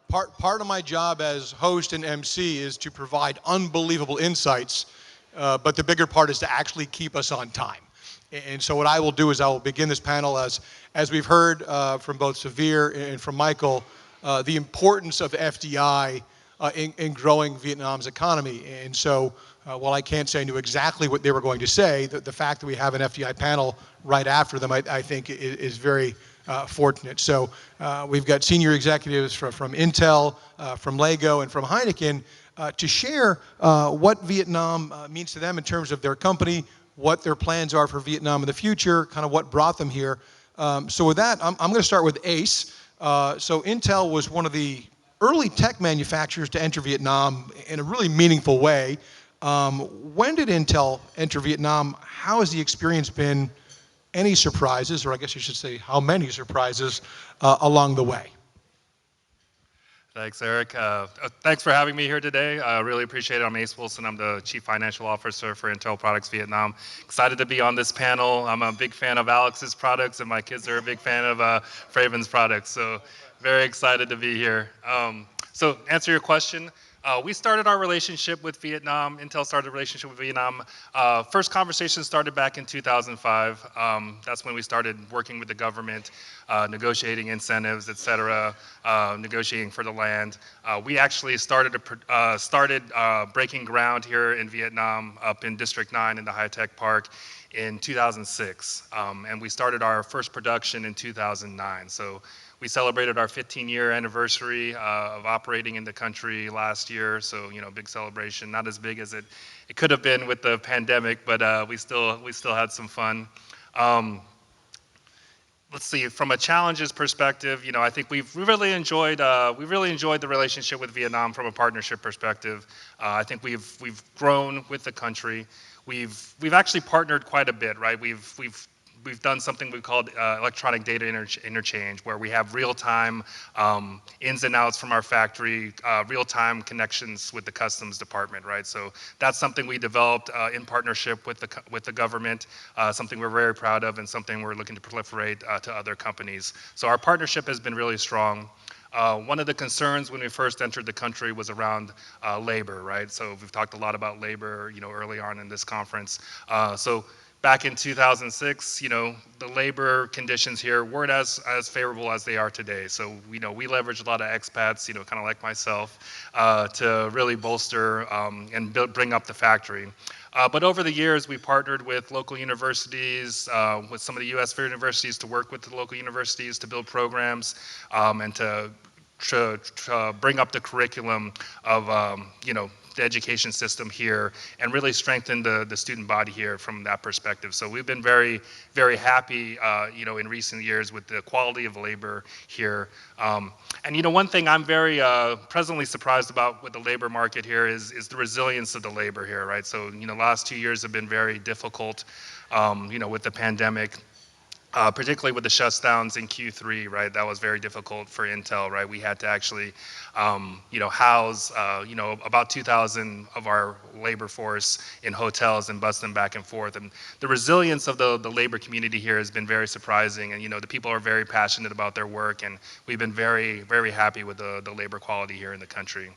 Part of my job as host and MC is to provide unbelievable insights, but the bigger part is to actually keep us on time. And so what I will do is I will begin this panel as we've heard from both Severe and from Michael, the importance of FDI in growing Vietnam's economy. And so while I can't say I knew exactly what they were going to say, the fact that we have an FDI panel right after them, I think is very fortunate. So we've got senior executives from Intel, from Lego, and from Heineken to share what Vietnam means to them in terms of their company, what their plans are for Vietnam in the future, kind of what brought them here. So with that, I'm going to start with Ace. So Intel was one of the early tech manufacturers to enter Vietnam in a really meaningful way. When did Intel enter Vietnam? How has the experience been? Any surprises, or I guess you should say how many surprises along the way? Thanks, Eric. Thanks for having me here today. I really appreciate it. I'm Ace Wilson. I'm the Chief Financial Officer for Intel Products Vietnam. Excited to be on this panel. I'm a big fan of Alex's products, and my kids are a big fan of Fraven's products. So very excited to be here. So answer your question. We started our relationship with Vietnam. Intel started a relationship with Vietnam. First conversation started back in 2005. That's when we started working with the government, negotiating incentives, et cetera, negotiating for the land. We actually started breaking ground here in Vietnam up in District 9 in the High Tech Park in 2006. And we started our first production in 2009. So we celebrated our 15-year anniversary of operating in the country last year, so big celebration. Not as big as it could have been with the pandemic, but we still had some fun. Let's see. From a challenges perspective, I think we've really enjoyed the relationship with Vietnam from a partnership perspective. I think we've grown with the country. We've actually partnered quite a bit, right? We've done something we called electronic data interchange, where we have real-time ins and outs from our factory, real-time connections with the customs department, right? So that's something we developed in partnership with the government, something we're very proud of, and something we're looking to proliferate to other companies. So our partnership has been really strong. One of the concerns when we first entered the country was around labor, right? So we've talked a lot about labor, early on in this conference. So back in 2006, the labor conditions here weren't as favorable as they are today. So, we leveraged a lot of expats, kind of like myself, to really bolster and bring up the factory. But over the years, we partnered with local universities, with some of the U.S. universities to work with the local universities to build programs and to bring up the curriculum of, the education system here and really strengthen the student body here from that perspective. So we've been very, very happy, in recent years with the quality of labor here. And one thing I'm very presently surprised about with the labor market here is the resilience of the labor here, right? So, the last 2 years have been very difficult, with the pandemic. Particularly with the shutdowns in Q3, right? That was very difficult for Intel, right? We had to actually, house, about 2,000 of our labor force in hotels and bus them back and forth. And the resilience of the labor community here has been very surprising. And, the people are very passionate about their work. And we've been very, very happy with the labor quality here in the country.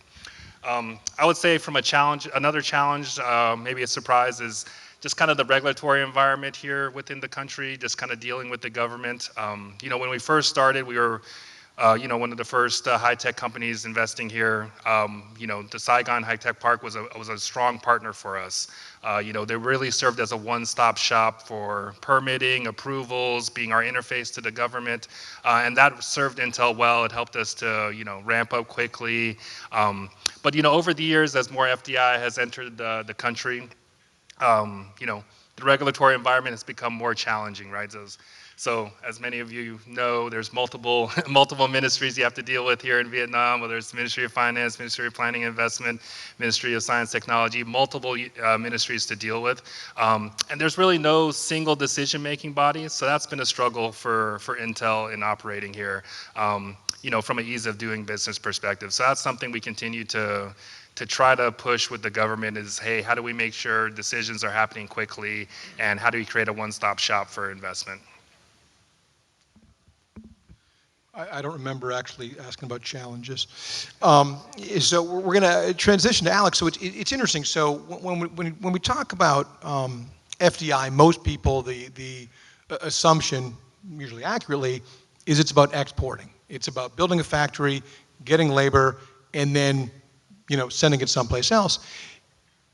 I would say from another challenge, maybe a surprise is just kind of the regulatory environment here within the country, just kind of dealing with the government. When we first started, we were, one of the first high-tech companies investing here. The Saigon High-Tech Park was a strong partner for us. They really served as a one-stop shop for permitting, approvals, being our interface to the government, and that served Intel well. It helped us to, ramp up quickly. But over the years, as more FDI has entered the country, the regulatory environment has become more challenging, right? So as many of you know, there's multiple ministries you have to deal with here in Vietnam, whether it's Ministry of Finance, Ministry of Planning and Investment, Ministry of Science Technology, multiple ministries to deal with. And there's really no single decision-making body, so that's been a struggle for Intel in operating here, from an ease of doing business perspective. So that's something we continue to try to push with the government is, hey, how do we make sure decisions are happening quickly, and how do we create a one-stop shop for investment? I don't remember actually asking about challenges. So we're going to transition to Alex. So it's interesting. So when we talk about FDI, most people, the assumption, usually accurately, is it's about exporting. It's about building a factory, getting labor, and then sending it someplace else.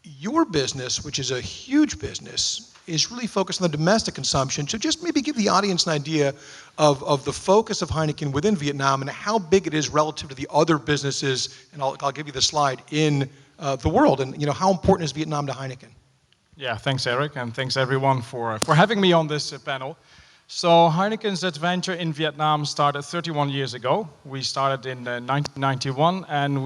Your business, which is a huge business, is really focused on the domestic consumption. So just maybe give the audience an idea of the focus of Heineken within Vietnam and how big it is relative to the other businesses, and I'll give you the slide, in the world. And how important is Vietnam to Heineken? Yeah, thanks Eric, and thanks everyone for having me on this panel. So Heineken's adventure in Vietnam started 31 years ago. We started in 1991, and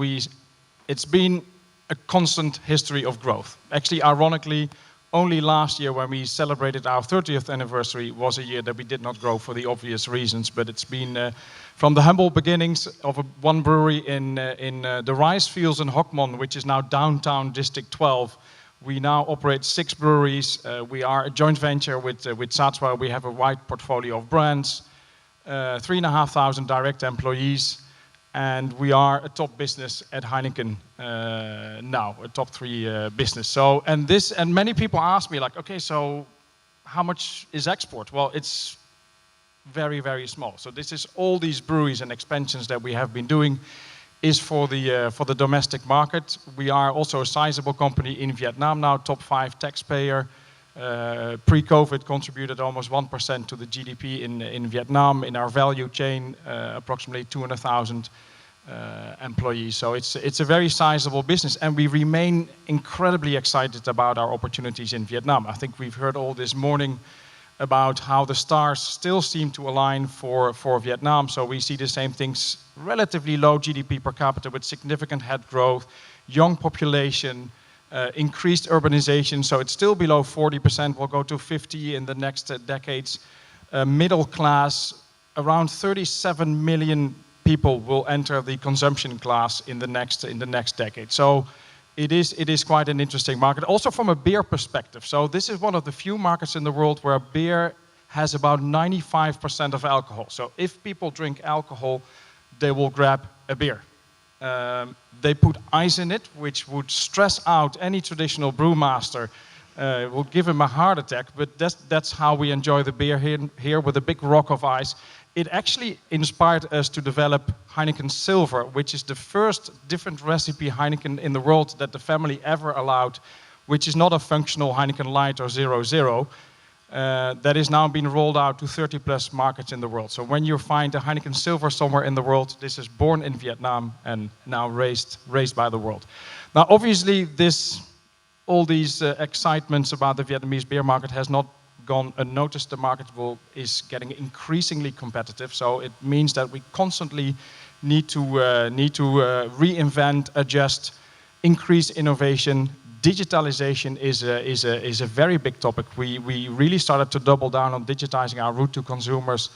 it's been a constant history of growth. Actually, ironically, only last year when we celebrated our 30th anniversary was a year that we did not grow for the obvious reasons, but it's been from the humble beginnings of one brewery in the rice fields in Hoc Mon, which is now downtown District 12. We now operate 6 breweries. We are a joint venture with Satswa. We have a wide portfolio of brands, 3,500 direct employees, and we are a top business at Heineken now, a top 3 business. So, and many people ask me like, okay, so how much is export? Well, it's very, very small. So this is all these breweries and expansions that we have been doing is for the domestic market. We are also a sizable company in Vietnam now, top 5 taxpayer. Pre-COVID contributed almost 1% to the GDP in Vietnam. In our value chain, approximately 200,000 employees. So it's a very sizable business, and we remain incredibly excited about our opportunities in Vietnam. I think we've heard all this morning about how the stars still seem to align for Vietnam. So we see the same things, relatively low GDP per capita with significant head growth, young population, increased urbanization. So it's still below 40%, will go to 50 in the next decades. Middle class, around 37 million people will enter the consumption class in the next decade. So it is quite an interesting market. Also from a beer perspective. So this is one of the few markets in the world where beer has about 95% of alcohol. So if people drink alcohol, they will grab a beer. They put ice in it, which would stress out any traditional brewmaster. Will give him a heart attack, but that's how we enjoy the beer here with a big rock of ice. It actually inspired us to develop Heineken Silver, which is the first different recipe Heineken in the world that the family ever allowed, which is not a functional Heineken Light or 0.0. That is now being rolled out to 30 plus markets in the world. So when you find a Heineken Silver somewhere in the world, this is born in Vietnam and now raised by the world. Now obviously all these excitements about the Vietnamese beer market has not gone unnoticed. The market is getting increasingly competitive, so it means that we constantly need to reinvent, adjust, increase innovation. Digitalization is a very big topic. We really started to double down on digitizing our route to consumers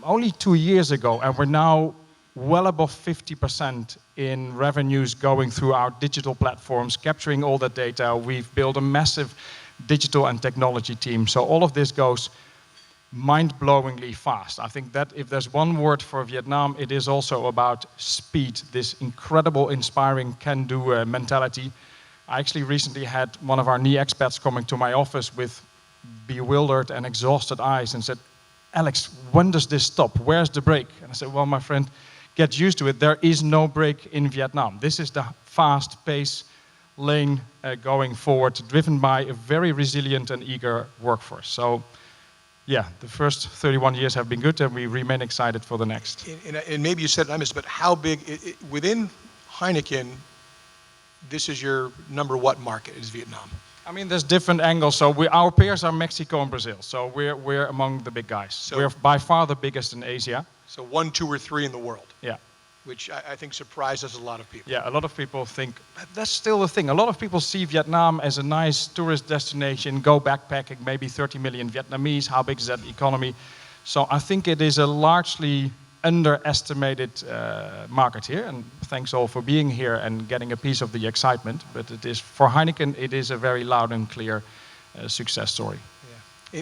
only 2 years ago, and we're now well above 50% in revenues going through our digital platforms, capturing all that data. We've built a massive digital and technology team. So all of this goes mind-blowingly fast. I think that if there's one word for Vietnam, it is also about speed, this incredible, inspiring can-do mentality. I actually recently had one of our knee expats coming to my office with bewildered and exhausted eyes and said, "Alex, when does this stop? Where's the break?" And I said, "Well, my friend, get used to it. There is no break in Vietnam. This is the fast pace lane going forward, driven by a very resilient and eager workforce." So, yeah, the first 31 years have been good, and we remain excited for the next. And maybe you said it, I missed, but how big, within Heineken, this is your number what market is Vietnam? I mean, there's different angles. So our peers are Mexico and Brazil. So we're among the big guys. So we're by far the biggest in Asia. So 1, 2, or 3 in the world. Yeah. Which I think surprises a lot of people. Yeah, a lot of people think, that's still the thing. A lot of people see Vietnam as a nice tourist destination, go backpacking, maybe 30 million Vietnamese, how big is that economy? So I think it is a largely underestimated market here, and thanks all for being here and getting a piece of the excitement. But it is, for Heineken, it is a very loud and clear success story.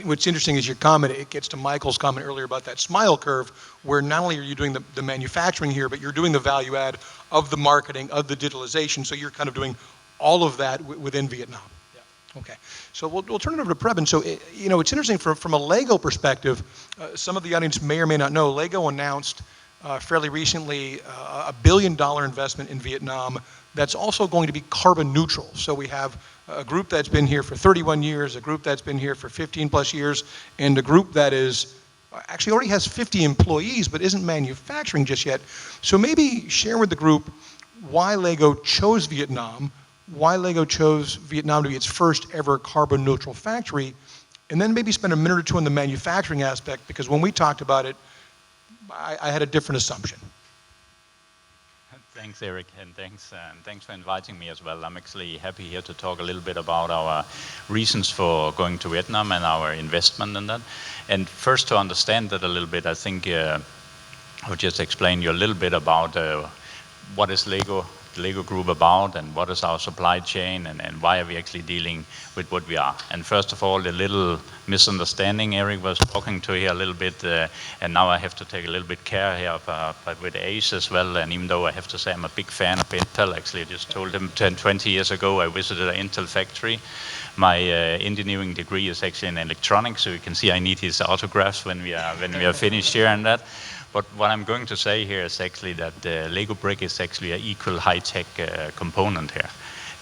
What's interesting is your comment, it gets to Michael's comment earlier about that smile curve, where not only are you doing the manufacturing here, but you're doing the value add of the marketing, of the digitalization, so you're kind of doing all of that within Vietnam. Yeah. Okay, so we'll turn it over to Preben. So, it's interesting from a Lego perspective, some of the audience may or may not know, Lego announced fairly recently a $1 billion investment in Vietnam that's also going to be carbon neutral. So we have a group that's been here for 31 years, a group that's been here for 15 plus years, and a group that is actually already has 50 employees but isn't manufacturing just yet. So maybe share with the group why Lego chose Vietnam, why Lego chose Vietnam to be its first ever carbon neutral factory, and then maybe spend a minute or two on the manufacturing aspect, because when we talked about it, I had a different assumption. Thanks, Eric, and thanks for inviting me as well. I'm actually happy here to talk a little bit about our reasons for going to Vietnam and our investment in that. And first, to understand that a little bit, I think I would just explain you a little bit about what is the Lego Group about, and what is our supply chain, and why are we actually dealing with what we are. And first of all, the little misunderstanding Eric was talking to here a little bit, and now I have to take a little bit care here but with Ace as well. And even though I have to say I'm a big fan of Intel, actually I just told him 20 years ago I visited an Intel factory. My engineering degree is actually in electronics, so you can see I need his autographs when we are finished here and that. But what I'm going to say here is actually that the Lego brick is actually an equal high-tech component here.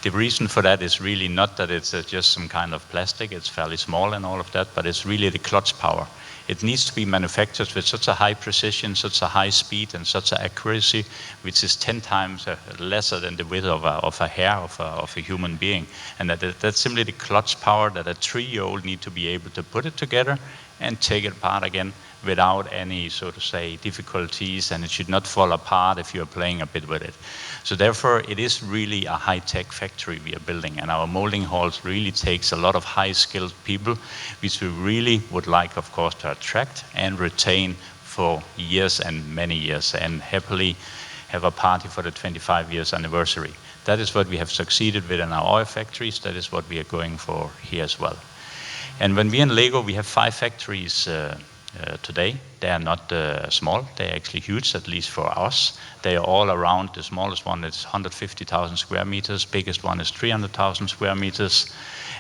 The reason for that is really not that it's just some kind of plastic, it's fairly small and all of that, but it's really the clutch power. It needs to be manufactured with such a high precision, such a high speed, and such an accuracy, which is 10 times lesser than the width of a hair of a human being. And that's simply the clutch power that a 3-year-old need to be able to put it together and take it apart again without any, so to say, difficulties, and it should not fall apart if you're playing a bit with it. So therefore, it is really a high-tech factory we are building, and our molding halls really takes a lot of high-skilled people, which we really would like, of course, to attract and retain for years and many years, and happily have a party for the 25 years anniversary. That is what we have succeeded with in our oil factories. That is what we are going for here as well. And when we in Lego, we have 5 factories today. They are not small, they're actually huge, at least for us. They are all around. The smallest one is 150,000 square meters, biggest one is 300,000 square meters,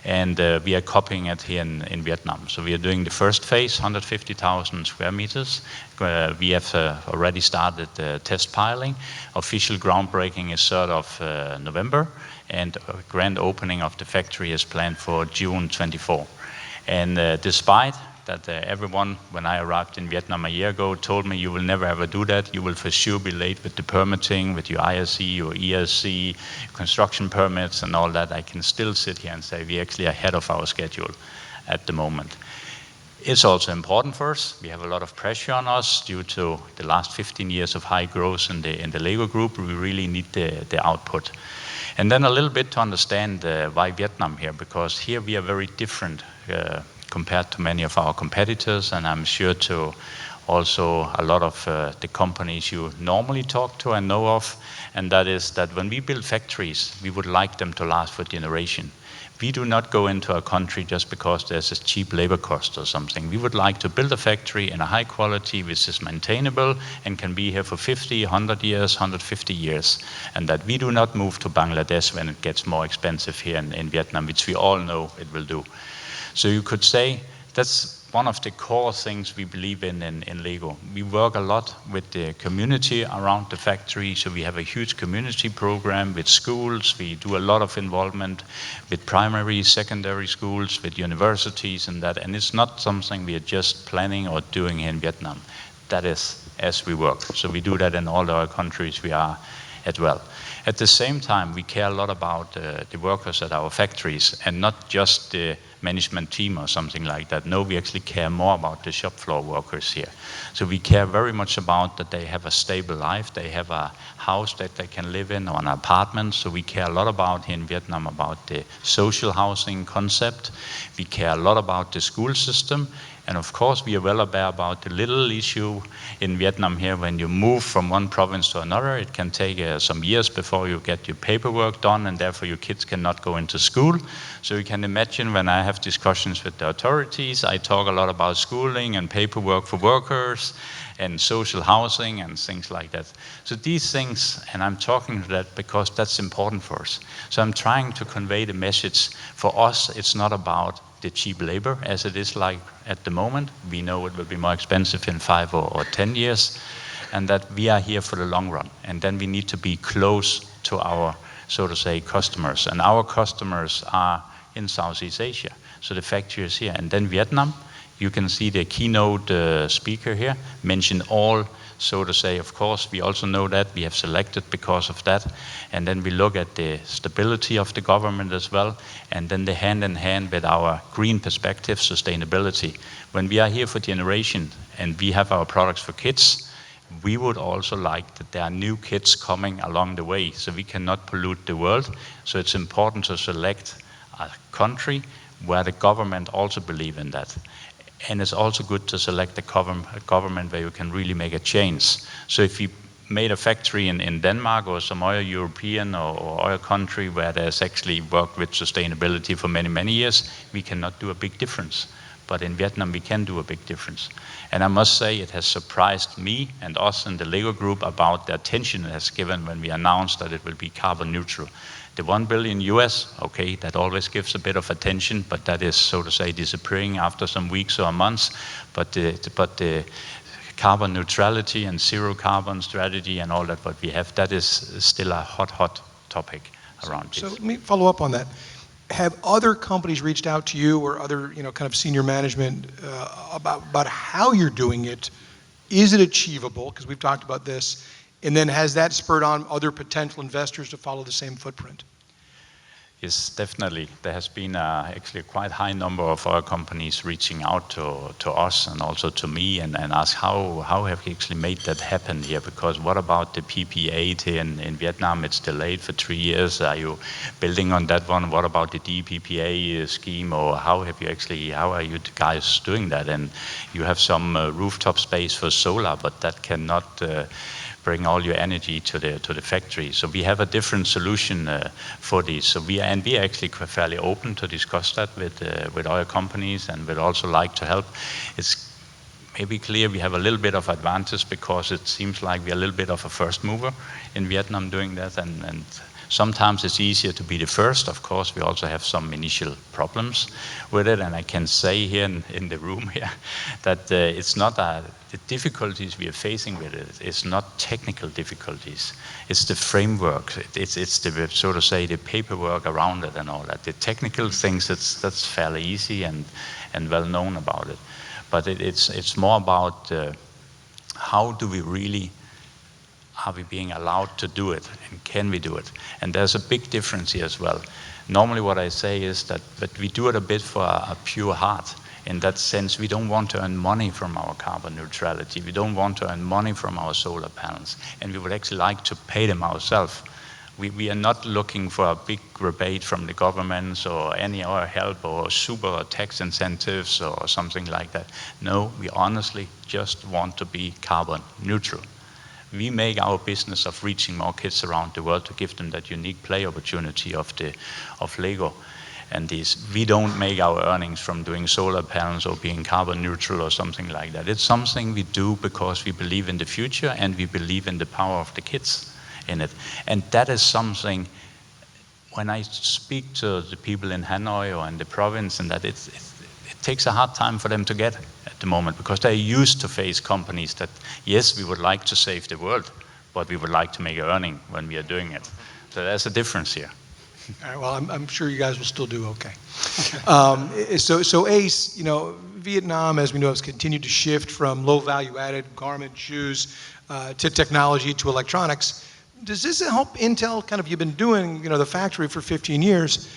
and we are copying it here in Vietnam. So we are doing the first phase, 150,000 square meters. We have already started test piling. Official groundbreaking is 3rd of November, and grand opening of the factory is planned for June 24. And despite that everyone, when I arrived in Vietnam a year ago, told me you will never ever do that. You will for sure be late with the permitting, with your ISE or ESC, construction permits and all that. I can still sit here and say we're actually ahead of our schedule at the moment. It's also important for us. We have a lot of pressure on us due to the last 15 years of high growth in the Lego Group. We really need the output. And then a little bit to understand why Vietnam here, because here we are very different compared to many of our competitors, and I'm sure to also a lot of the companies you normally talk to and know of, and that is that when we build factories, we would like them to last for generation. We do not go into a country just because there's a cheap labor cost or something. We would like to build a factory in a high quality which is maintainable and can be here for 50, 100 years, 150 years, and that we do not move to Bangladesh when it gets more expensive here in Vietnam, which we all know it will do. So you could say that's one of the core things we believe in Lego. We work a lot with the community around the factory, so we have a huge community program with schools. We do a lot of involvement with primary, secondary schools, with universities and that, and it's not something we are just planning or doing here in Vietnam. That is as we work. So we do that in all our countries we are as well. At the same time, we care a lot about the workers at our factories, and not just the management team or something like that. No, we actually care more about the shop floor workers here. So we care very much about that they have a stable life, they have a house that they can live in or an apartment. So we care a lot about here in Vietnam about the social housing concept. We care a lot about the school system, And of course, we are well aware about the little issue in Vietnam here. When you move from one province to another, it can take some years before you get your paperwork done, and therefore your kids cannot go into school. So you can imagine when I have discussions with the authorities, I talk a lot about schooling and paperwork for workers and social housing and things like that. So these things, and I'm talking to that because that's important for us. So I'm trying to convey the message. For us, it's not about the cheap labor as it is like at the moment. We know it will be more expensive in 5 or 10 years, and that we are here for the long run. And then we need to be close to our, so to say, customers. And our customers are in Southeast Asia. So the factory is here. And then Vietnam, you can see the keynote speaker here mention all, so to say, of course, we also know that we have selected because of that. And then we look at the stability of the government as well. And then the hand in hand with our green perspective, sustainability. When we are here for generation and we have our products for kids, we would also like that there are new kids coming along the way, so we cannot pollute the world. So it's important to select a country where the government also believe in that. And it's also good to select a government where you can really make a change. So if you made a factory in Denmark or some other European or other country where there's actually worked with sustainability for many, many years, we cannot do a big difference. But in Vietnam, we can do a big difference. And I must say, it has surprised me and us in the Lego Group about the attention it has given when we announced that it will be carbon neutral. The 1 billion US, okay, that always gives a bit of attention, but that is, so to say, disappearing after some weeks or months. But the carbon neutrality and zero carbon strategy and all that what we have, that is still a hot topic around this. So let me follow up on that. Have other companies reached out to you or other, kind of senior management about how you're doing it? Is it achievable? Because we've talked about this. And then has that spurred on other potential investors to follow the same footprint? Yes, definitely. There has been actually a quite high number of our companies reaching out to us and also to me and ask how have you actually made that happen here? Because what about the PP8 here in Vietnam? It's delayed for 3 years. Are you building on that one? What about the DPPA scheme? Or how are you guys doing that? And you have some rooftop space for solar, but that cannot bring all your energy to the factory. So we have a different solution for this. So we are actually fairly open to discuss that with other companies, and would also like to help. It's maybe clear we have a little bit of advantage because it seems like we're a little bit of a first mover in Vietnam doing that, and sometimes it's easier to be the first. Of course, we also have some initial problems with it, and I can say here in the room here that it's not the difficulties we are facing with it. It's not technical difficulties. It's the framework. It's the, so to say, the paperwork around it and all that. The technical things, that's fairly easy and well known about it. But it's more about how do we really, are we being allowed to do it, and can we do it? And there's a big difference here as well. Normally what I say is that we do it a bit for a pure heart. In that sense, we don't want to earn money from our carbon neutrality. We don't want to earn money from our solar panels. And we would actually like to pay them ourselves. We are not looking for a big rebate from the governments or any other help or super tax incentives or something like that. No, we honestly just want to be carbon neutral. We make our business of reaching more kids around the world to give them that unique play opportunity of Lego. And we don't make our earnings from doing solar panels or being carbon neutral or something like that. It's something we do because we believe in the future and we believe in the power of the kids in it. And that is something, when I speak to the people in Hanoi or in the province, and that it takes a hard time for them to get at the moment, because they're used to face companies that, yes, we would like to save the world, but we would like to make an earning when we are doing it. So there's a difference here. All right, well, I'm sure you guys will still do okay. So Ace, Vietnam, as we know, has continued to shift from low value-added garment, shoes, to technology, to electronics. Does this help Intel? Kind of, you've been doing, the factory for 15 years.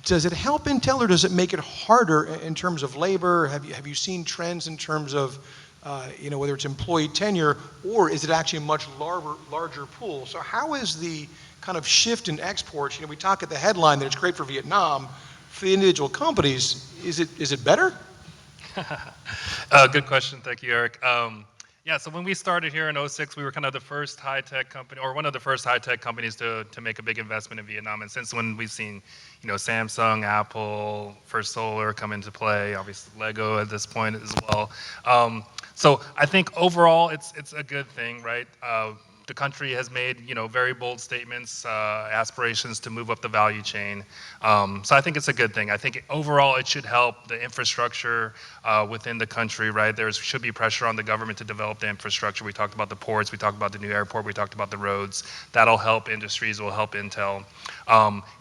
Does it help Intel, or does it make it harder in terms of labor? Have you seen trends in terms of, whether it's employee tenure, or is it actually a much larger pool? So how is the kind of shift in exports? We talk at the headline that it's great for Vietnam. For the individual companies, is it better? Good question. Thank you, Eric. Yeah, so when we started here in '06, we were kind of the first high-tech company, or one of the first high-tech companies to make a big investment in Vietnam. And since when we've seen, Samsung, Apple, First Solar come into play, obviously Lego at this point as well. So I think overall it's a good thing, right? The country has made, very bold statements, aspirations to move up the value chain. So I think it's a good thing. I think overall it should help the infrastructure within the country, right? There should be pressure on the government to develop the infrastructure. We talked about the ports, we talked about the new airport, we talked about the roads. That'll help industries, will help Intel.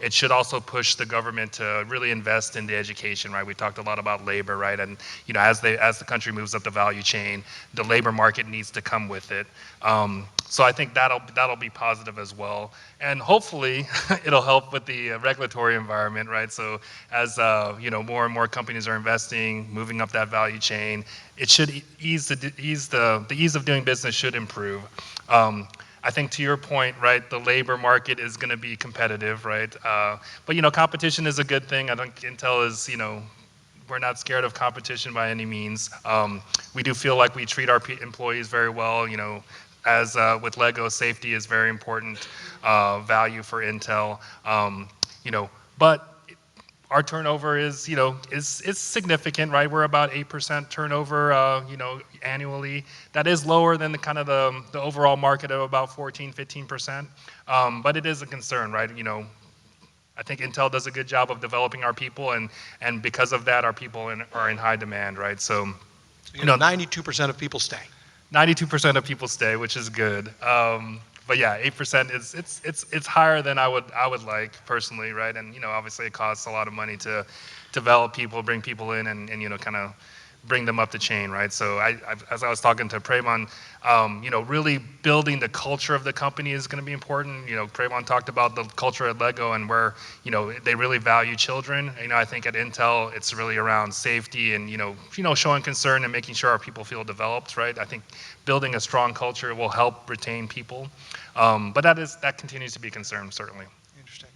It should also push the government to really invest in the education, right? We talked a lot about labor, right? And as the country moves up the value chain, the labor market needs to come with it. So I think that'll be positive as well, and hopefully it'll help with the regulatory environment, right? So as more and more companies are investing, moving up that value chain, it should ease the ease of doing business should improve. I think to your point, right, the labor market is going to be competitive, right? But competition is a good thing. I think Intel is we're not scared of competition by any means. We do feel like we treat our employees very well. As with Lego, safety is very important value for Intel. But our turnover is significant, right? We're about 8% turnover, annually. That is lower than the overall market of about 14-15%. But it is a concern, right? I think Intel does a good job of developing our people, and because of that, our people are in high demand, right? So 92% of people stay. 92% of people stay, which is good. But yeah, 8% it's higher than I would like personally, right? And obviously it costs a lot of money to develop people, bring people in, and kind of bring them up the chain, right? So as I was talking to Premon, really building the culture of the company is going to be important. Premon talked about the culture at Lego and where they really value children. I think at Intel it's really around safety and showing concern and making sure our people feel developed, right? I think building a strong culture will help retain people, but that continues to be a concern, certainly.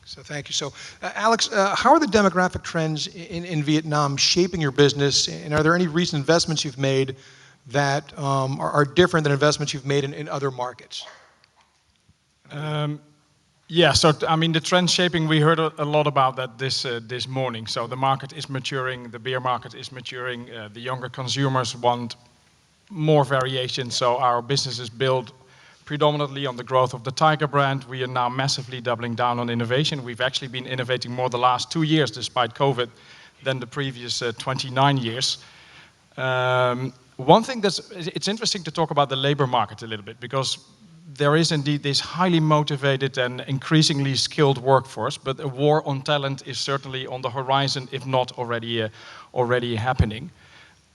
So thank you. So Alex, how are the demographic trends in Vietnam shaping your business, and are there any recent investments you've made that are different than investments you've made in other markets? Yeah, so the trend shaping, we heard a lot about that this morning. So the market is maturing, the beer market is maturing, the younger consumers want more variation, so our business is built predominantly on the growth of the Tiger brand. We are now massively doubling down on innovation. We've actually been innovating more the last 2 years, despite COVID, than the previous 29 years. One thing it's interesting to talk about the labor market a little bit, because there is indeed this highly motivated and increasingly skilled workforce, but a war on talent is certainly on the horizon, if not already happening.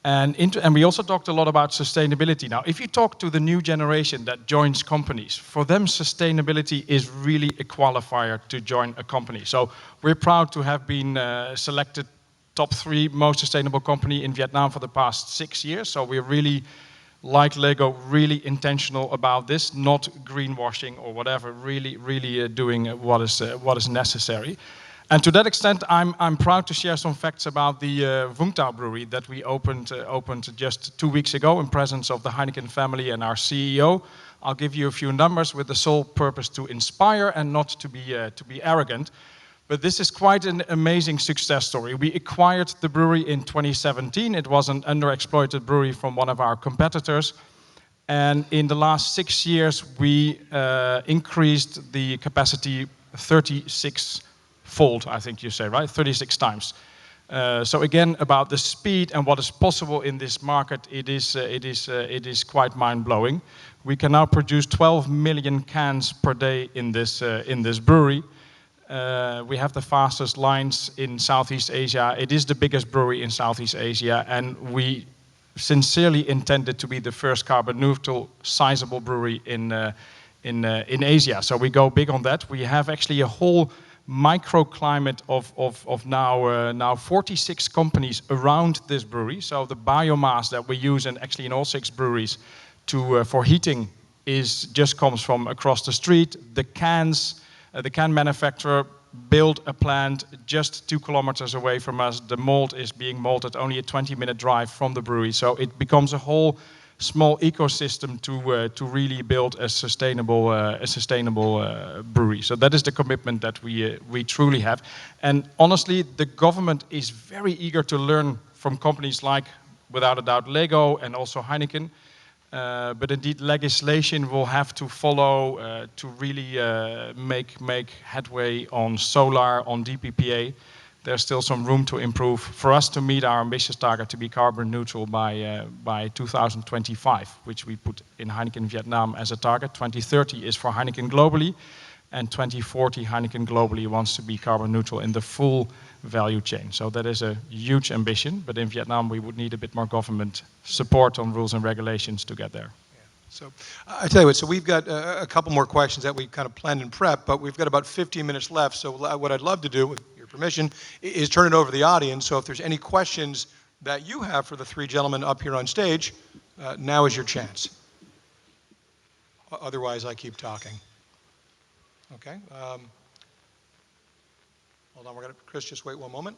And we also talked a lot about sustainability. Now, if you talk to the new generation that joins companies, for them sustainability is really a qualifier to join a company. So we're proud to have been selected top 3 most sustainable company in Vietnam for the past 6 years. So we're really, like Lego, really intentional about this, not greenwashing or whatever, really doing what is necessary. And to that extent, I'm proud to share some facts about the Vunta Brewery that we opened just 2 weeks ago in presence of the Heineken family and our CEO. I'll give you a few numbers with the sole purpose to inspire and not to be arrogant. But this is quite an amazing success story. We acquired the brewery in 2017. It was an underexploited brewery from one of our competitors. And in the last 6 years, we increased the capacity 36-fold, I think you say, right? 36 times. So again, about the speed and what is possible in this market, it is quite mind-blowing. We can now produce 12 million cans per day in this brewery. We have the fastest lines in Southeast Asia. It is the biggest brewery in Southeast Asia, and we sincerely intended to be the first carbon neutral sizable brewery in Asia. So we go big on that. We have actually a whole microclimate of now 46 companies around this brewery. So the biomass that we use actually in all 6 breweries for heating just comes from across the street. The can manufacturer build a plant just 2 kilometers away from us. The malt is being malted only a 20-minute drive from the brewery. So it becomes a whole small ecosystem to really build a sustainable brewery. So that is the commitment that we truly have. And honestly, the government is very eager to learn from companies like, without a doubt, Lego and also Heineken. But indeed, legislation will have to follow to really make headway on solar, on DPPA. There's still some room to improve for us to meet our ambitious target to be carbon neutral by 2025, which we put in Heineken Vietnam as a target. 2030 is for Heineken globally, and 2040 Heineken globally wants to be carbon neutral in the full value chain. So that is a huge ambition, but in Vietnam we would need a bit more government support on rules and regulations to get there. So I tell you what, so we've got a couple more questions that we kind of planned and prepped, but we've got about 15 minutes left. So what I'd love to do, with your permission, is turn it over to the audience. So if there's any questions that you have for the three gentlemen up here on stage, now is your chance. Otherwise, I keep talking. Okay. Hold on, Chris, just wait one moment.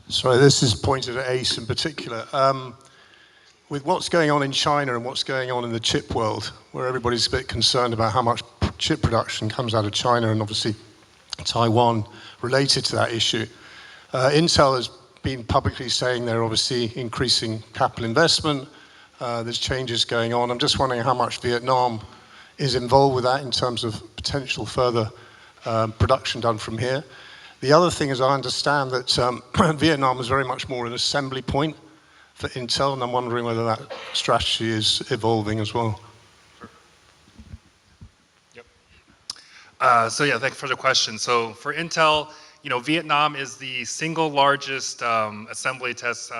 Sorry, this is pointed at Ace in particular. With what's going on in China and what's going on in the chip world, where everybody's a bit concerned about how much chip production comes out of China and obviously Taiwan related to that issue, Intel has been publicly saying they're obviously increasing capital investment. There's changes going on. I'm just wondering how much Vietnam is involved with that in terms of potential further production done from here. The other thing is I understand that Vietnam is very much more an assembly point for Intel, and I'm wondering whether that strategy is evolving as well. Yep. So yeah, thanks for the question. So for Intel, Vietnam is the single largest assembly test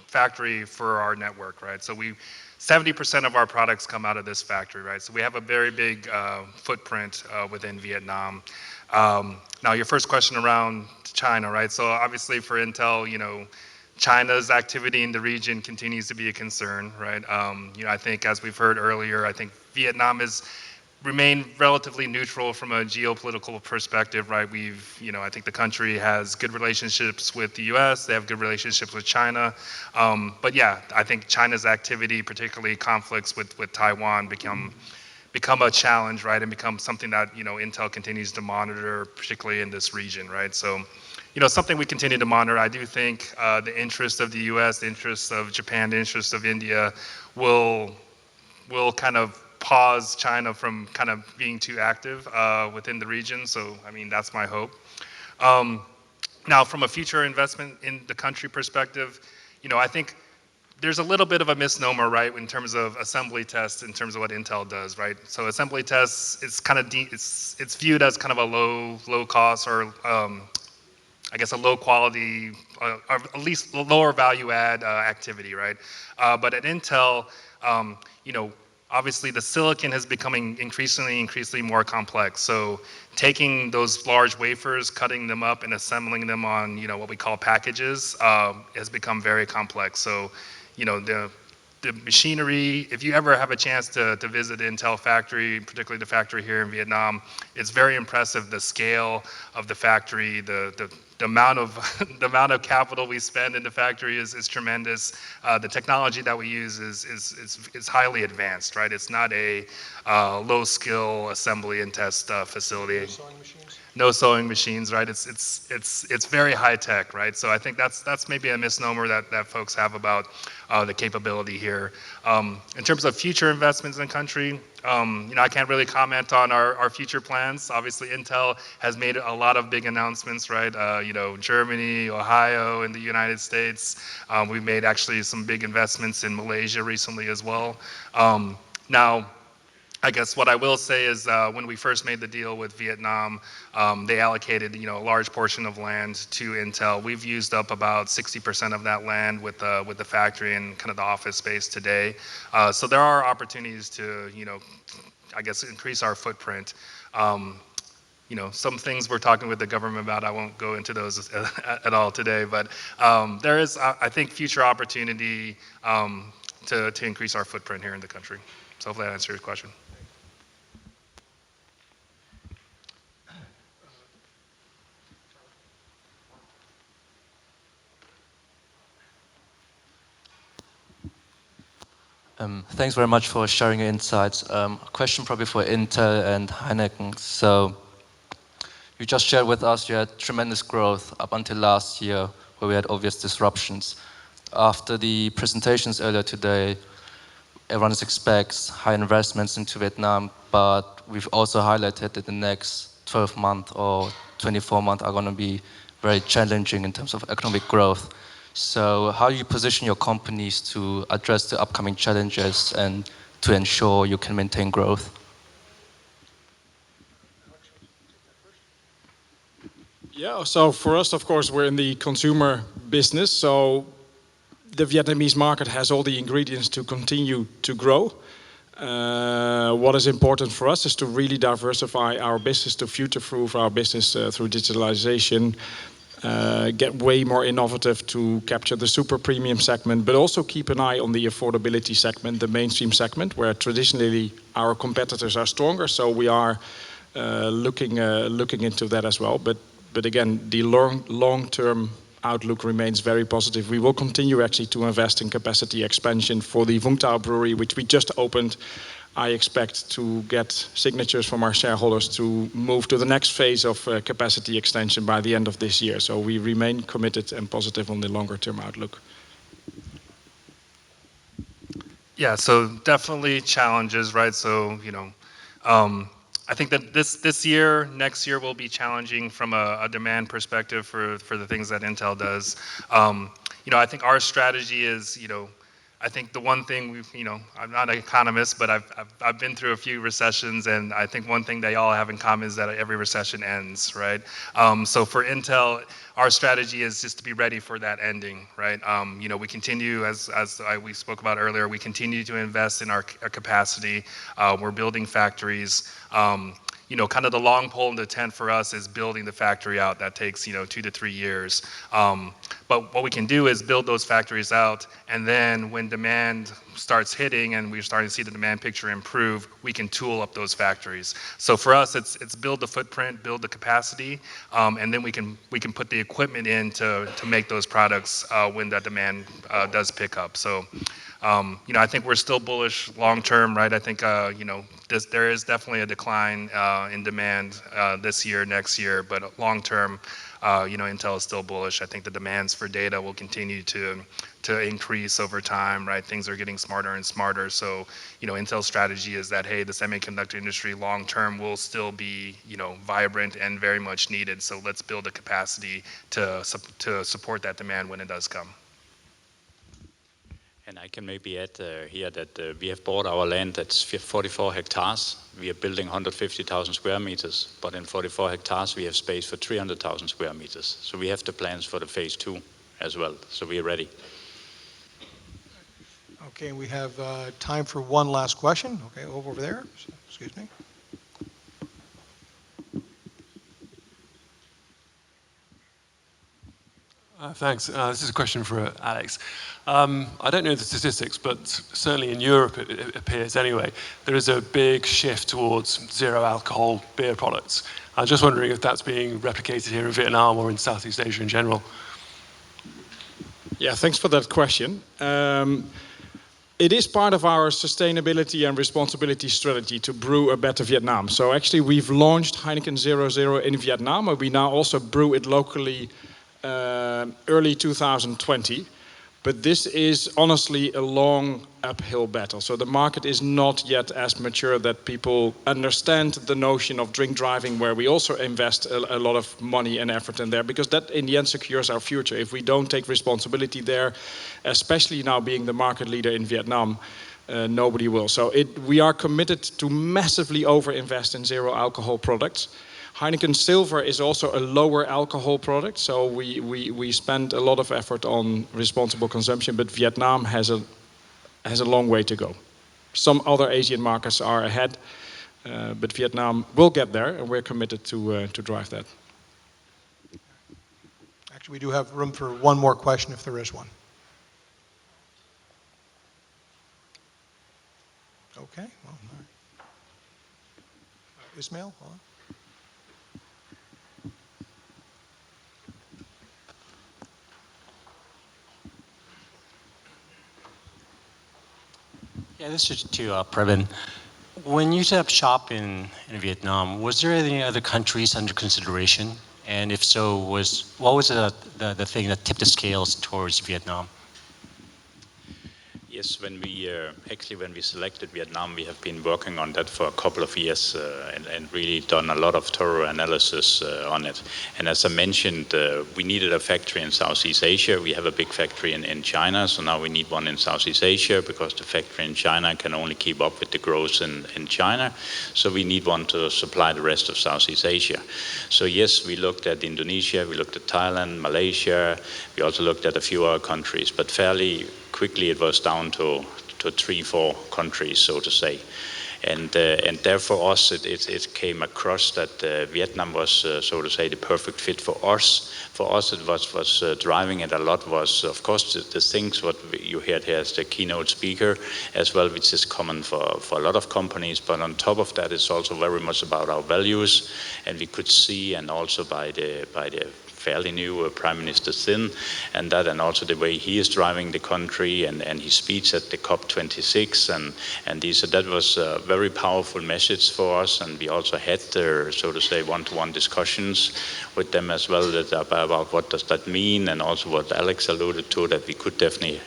factory for our network, right? So 70% of our products come out of this factory, right? So we have a very big footprint within Vietnam. Now, your first question around China, right? So obviously for Intel, China's activity in the region continues to be a concern, right? I think as we've heard earlier, I think Vietnam has remained relatively neutral from a geopolitical perspective, right? I think the country has good relationships with the U.S. They have good relationships with China. But yeah, I think China's activity, particularly conflicts with Taiwan, become a challenge, right? And become something that, Intel continues to monitor, particularly in this region, right? So, something we continue to monitor. I do think the interests of the U.S., the interests of Japan, the interests of India will kind of pause China from kind of being too active within the region. So, that's my hope. Now, from a future investment in the country perspective, I think there's a little bit of a misnomer, right, in terms of assembly tests, in terms of what Intel does, right? So assembly tests, it's kind of it's viewed as kind of a low cost, or I guess a low quality, or at least lower value add activity, right? But at Intel, obviously the silicon is becoming increasingly more complex. So taking those large wafers, cutting them up and assembling them on, what we call packages, has become very complex. So, the machinery, if you ever have a chance to visit Intel factory, particularly the factory here in Vietnam, it's very impressive, the scale of the factory, the amount of capital we spend in the factory is tremendous. The technology that we use is highly advanced, right? It's not a low skill assembly and test facility. No sewing machines, right? It's very high tech, right? So I think that's maybe a misnomer that folks have about the capability here. In terms of future investments in the country, I can't really comment on our future plans. Obviously, Intel has made a lot of big announcements, right? Germany, Ohio, and the United States. We've made actually some big investments in Malaysia recently as well. Now, I guess what I will say is when we first made the deal with Vietnam, they allocated a large portion of land to Intel. We've used up about 60% of that land with the factory and kind of the office space today. So there are opportunities to I guess increase our footprint. some things we're talking with the government about. I won't go into those at all today, but there is, I think, future opportunity to increase our footprint here in the country. So hopefully that answers your question. Thanks very much for sharing your insights. A question probably for Intel and Heineken. So you just shared with us you had tremendous growth up until last year where we had obvious disruptions. After the presentations earlier today, everyone expects high investments into Vietnam, but we've also highlighted that the next 12 months or 24 months are going to be very challenging in terms of economic growth. So how do you position your companies to address the upcoming challenges and to ensure you can maintain growth? Yeah, so for us, of course, we're in the consumer business, so the Vietnamese market has all the ingredients to continue to grow. What is important for us is to really diversify our business, to future-proof our business through digitalization, get way more innovative to capture the super premium segment, but also keep an eye on the affordability segment, the mainstream segment, where traditionally our competitors are stronger. So we are looking into that as well. But again, the long-term outlook remains very positive. We will continue actually to invest in capacity expansion for the Vunta Brewery, which we just opened. I expect to get signatures from our shareholders to move to the next phase of capacity extension by the end of this year. So we remain committed and positive on the longer-term outlook. Yeah, so definitely challenges, right? So, I think that this year, next year will be challenging from a demand perspective for the things that Intel does. I think our strategy is, I think the one thing I'm not an economist, but I've been through a few recessions, and I think one thing they all have in common is that every recession ends, right? So for Intel, our strategy is just to be ready for that ending, right? We continue, as we spoke about earlier, we continue to invest in our capacity. We're building factories. Kind of the long pole in the tent for us is building the factory out. That takes, 2 to 3 years. But what we can do is build those factories out, and then when demand starts hitting and we're starting to see the demand picture improve, we can tool up those factories. So for us, it's build the footprint, build the capacity, and then we can put the equipment in to make those products when that demand does pick up. So, I think we're still bullish long term, right? I think, there is definitely a decline in demand this year, next year, but long term, Intel is still bullish. I think the demands for data will continue to increase over time, right? Things are getting smarter and smarter. So, Intel's strategy is that, hey, the semiconductor industry long term will still be, vibrant and very much needed. So let's build a capacity to support that demand when it does come. And I can maybe add here that we have bought our land that's 44 hectares. We are building 150,000 square meters, but in 44 hectares we have space for 300,000 square meters. So we have the plans for the phase 2 as well. So we are ready. Okay, we have time for one last question. Okay, over there. Excuse me. Thanks. This is a question for Alex. I don't know the statistics, but certainly in Europe, it appears anyway, there is a big shift towards zero alcohol beer products. I'm just wondering if that's being replicated here in Vietnam or in Southeast Asia in general. Yeah, thanks for that question. It is part of our sustainability and responsibility strategy to brew a better Vietnam. So actually we've launched Heineken 00 in Vietnam, and we now also brew it locally early 2020. But this is honestly a long uphill battle. So the market is not yet as mature that people understand the notion of drink driving, where we also invest a lot of money and effort in there, because that in the end secures our future. If we don't take responsibility there, especially now being the market leader in Vietnam, nobody will. So we are committed to massively overinvest in zero alcohol products. Heineken Silver is also a lower alcohol product, so we spend a lot of effort on responsible consumption, but Vietnam has a long way to go. Some other Asian markets are ahead, but Vietnam will get there, and we're committed to drive that. Actually, we do have room for one more question if there is one. Okay. Well, all right. Ismail, hold on. Yeah, this is to Preben. When you set up shop in Vietnam, was there any other countries under consideration? And if so, what was the thing that tipped the scales towards Vietnam? Yes, when we selected Vietnam, we have been working on that for a couple of years and really done a lot of thorough analysis on it. And as I mentioned, we needed a factory in Southeast Asia. We have a big factory in China, so now we need one in Southeast Asia because the factory in China can only keep up with the growth in China. So we need one to supply the rest of Southeast Asia. So yes, we looked at Indonesia, we looked at Thailand, Malaysia. We also looked at a few other countries, but fairly quickly it was down to 3-4 countries, so to say. And there for us, it came across that Vietnam was, so to say, the perfect fit for us. For us, it was driving it a lot was, of course, the things what you heard here as the keynote speaker, as well, which is common for a lot of companies. But on top of that, it's also very much about our values, and we could see, and also by the fairly new Prime Minister Thin, and also the way he is driving the country and his speech at the COP26, and so that was a very powerful message for us, and we also had so to say one-to-one discussions with them as well about what does that mean, and also what Alex alluded to, that we could definitely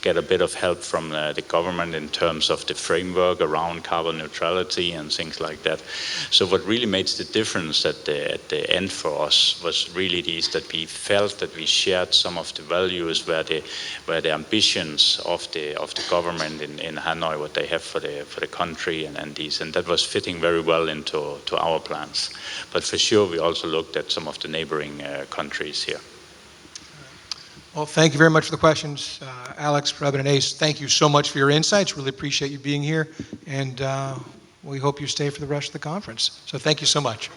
get a bit of help from the government in terms of the framework around carbon neutrality and things like that. So what really made the difference at the end for us was really that we felt that we shared some of the values where the ambitions of the government in Hanoi, what they have for the country and that was fitting very well into our plans. But for sure, we also looked at some of the neighboring countries here. Well, thank you very much for the questions, Alex, Preben, and Ace. Thank you so much for your insights. Really appreciate you being here, and we hope you stay for the rest of the conference. So thank you so much.